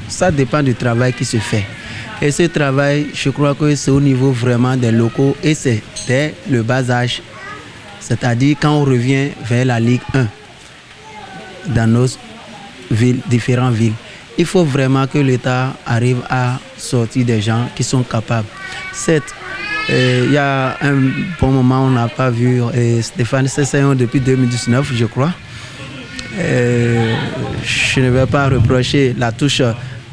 Ça dépend du travail qui se fait. Et ce travail, je crois que c'est au niveau vraiment des locaux et c'est dès le bas âge. C'est-à-dire quand on revient vers la Ligue 1 dans nos villes, différentes villes. Il faut vraiment que l'État arrive à sortir des gens qui sont capables. Certes, il y a un bon moment, on n'a pas vu Stéphane Sesséon depuis 2019, je crois. Je ne vais pas reprocher la touche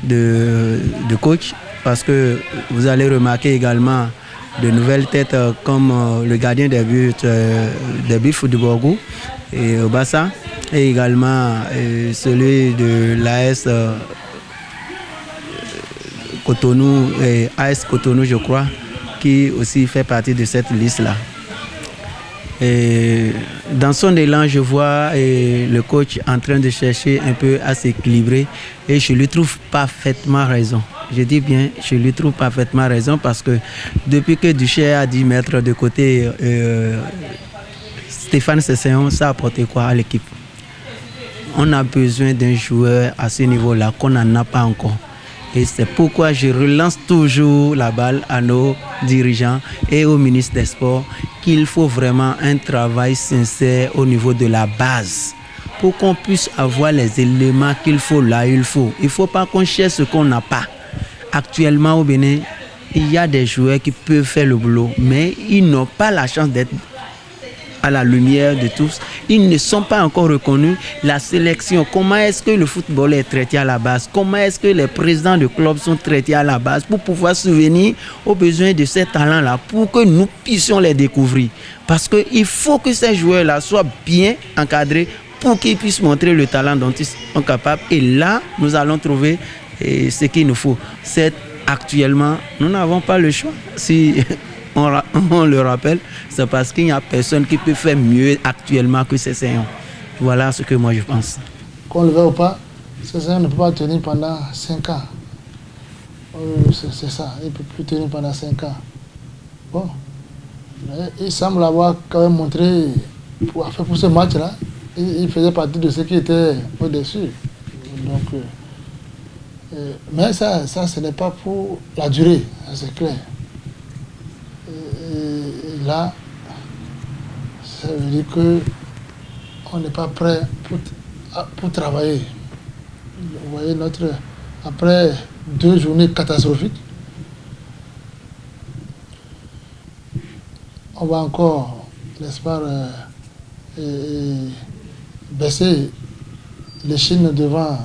de coach parce que vous allez remarquer également de nouvelles têtes comme le gardien des buts de Borgou et Obassa et également celui de l'AS Cotonou et AS Cotonou, je crois, qui aussi fait partie de cette liste-là. Et dans son élan, je vois le coach en train de chercher un peu à s'équilibrer et je lui trouve parfaitement raison. Je dis bien, je lui trouve parfaitement raison parce que depuis que Duché a dit mettre de côté Stéphane Sesséon, ça a apporté quoi à l'équipe? On a besoin d'un joueur à ce niveau-là qu'on n'en a pas encore. Et c'est pourquoi je relance toujours la balle à nos dirigeants et au ministre des Sports qu'il faut vraiment un travail sincère au niveau de la base pour qu'on puisse avoir les éléments qu'il faut là où il faut. Il ne faut pas qu'on cherche ce qu'on n'a pas. Actuellement au Bénin, il y a des joueurs qui peuvent faire le boulot, mais ils n'ont pas la chance d'être à la lumière de tous. Ils ne sont pas encore reconnus. La sélection, comment est-ce que le football est traité à la base? Comment est-ce que les présidents de clubs sont traités à la base pour pouvoir subvenir aux besoins de ces talents-là, pour que nous puissions les découvrir? Parce qu'il faut que ces joueurs-là soient bien encadrés pour qu'ils puissent montrer le talent dont ils sont capables. Et là, nous allons trouver ce qu'il nous faut. Actuellement, nous n'avons pas le choix. Si on le rappelle, c'est parce qu'il n'y a personne qui peut faire mieux actuellement que Sesséon. Voilà ce que moi je pense. Qu'on le veuille ou pas, Sesséon ne peut pas tenir pendant 5 ans. C'est ça, il ne peut plus tenir pendant 5 ans. Bon, il semble avoir quand même montré, pour ce match-là, il faisait partie de ceux qui étaient au-dessus. Donc, mais ça, ce n'est pas pour la durée, c'est clair. Et là, ça veut dire qu'on n'est pas prêt pour travailler. Vous voyez, après 2 journées catastrophiques, on va encore, n'est-ce pas, baisser les Chines devant,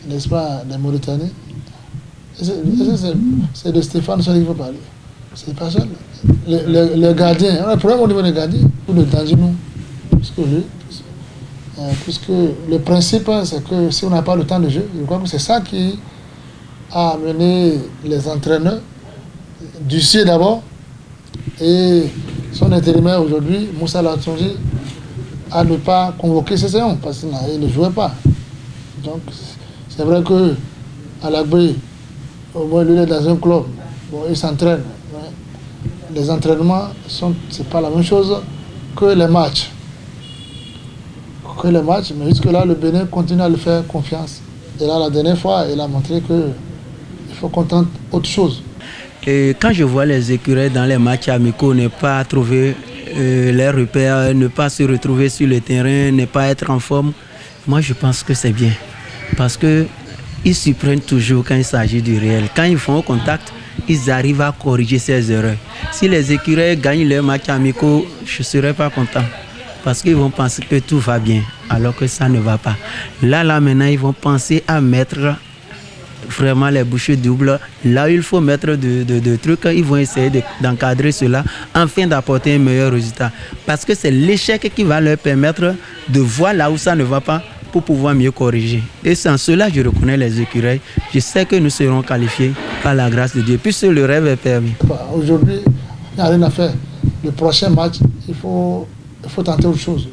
n'est-ce pas, les Mauritaniens. C'est de Stéphane Sonny qu'il faut parler. C'est pas seul. Les gardiens, on a un problème au niveau des gardiens, ou de Danginou, puisque le principe, c'est que si on n'a pas le temps de jeu, je crois que c'est ça qui a amené les entraîneurs, Dussier d'abord, et son intérimaire aujourd'hui, Moussa Latonji, à ne pas convoquer Sesséon, parce qu'il ne jouait pas. Donc, c'est vrai que à l'abri, au moins lui, il est dans un club, bon, il s'entraîne. Les entraînements, c'est pas la même chose que les matchs. Mais jusque-là, le Bénin continue à lui faire confiance. Et là, la dernière fois, il a montré qu'il faut qu'on tente autre chose. Et quand je vois les écureuils dans les matchs amicaux ne pas trouver les repères, ne pas se retrouver sur le terrain, ne pas être en forme, moi je pense que c'est bien. Parce qu'ils s'y prennent toujours quand il s'agit du réel. Quand ils font contact, ils arrivent à corriger ces erreurs. Si les écureuils gagnent leurs matchs amicaux, je ne serais pas content. Parce qu'ils vont penser que tout va bien, alors que ça ne va pas. Là, maintenant, ils vont penser à mettre vraiment les bouchées doubles. Là où il faut mettre de trucs, ils vont essayer d'encadrer cela afin d'apporter un meilleur résultat. Parce que c'est l'échec qui va leur permettre de voir là où ça ne va pas pour pouvoir mieux corriger. Et sans cela, je reconnais les écureuils. Je sais que nous serons qualifiés par la grâce de Dieu, puisque le rêve est permis. Aujourd'hui, il n'y a rien à faire. Le prochain match, il faut tenter autre chose.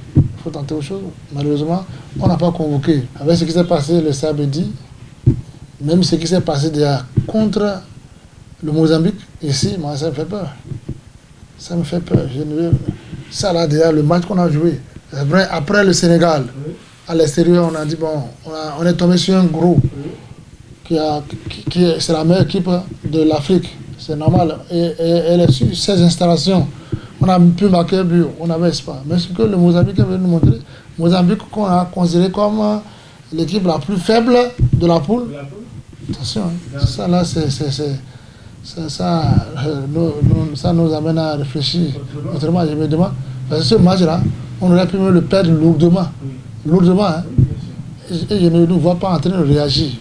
Malheureusement, on n'a pas convoqué. Avec ce qui s'est passé le samedi, même ce qui s'est passé déjà contre le Mozambique, ici, moi, ça me fait peur. Ça me fait peur. Ça, là, déjà, le match qu'on a joué, c'est vrai, après le Sénégal, à l'extérieur, on a dit, bon, on est tombé sur un gros c'est la meilleure équipe de l'Afrique. C'est normal. Et elle est sur 16 installations. On a pu marquer un but, on avait espoir. Mais ce que le Mozambique est venu nous montrer, Mozambique qu'on a considéré comme l'équipe la plus faible de la poule. Attention, hein. Ça là, ça nous amène à réfléchir. Autrement, je me demande, parce que ce match-là, on aurait pu le perdre lourdement. Lourdement, hein. Et je ne nous vois pas en train de réagir.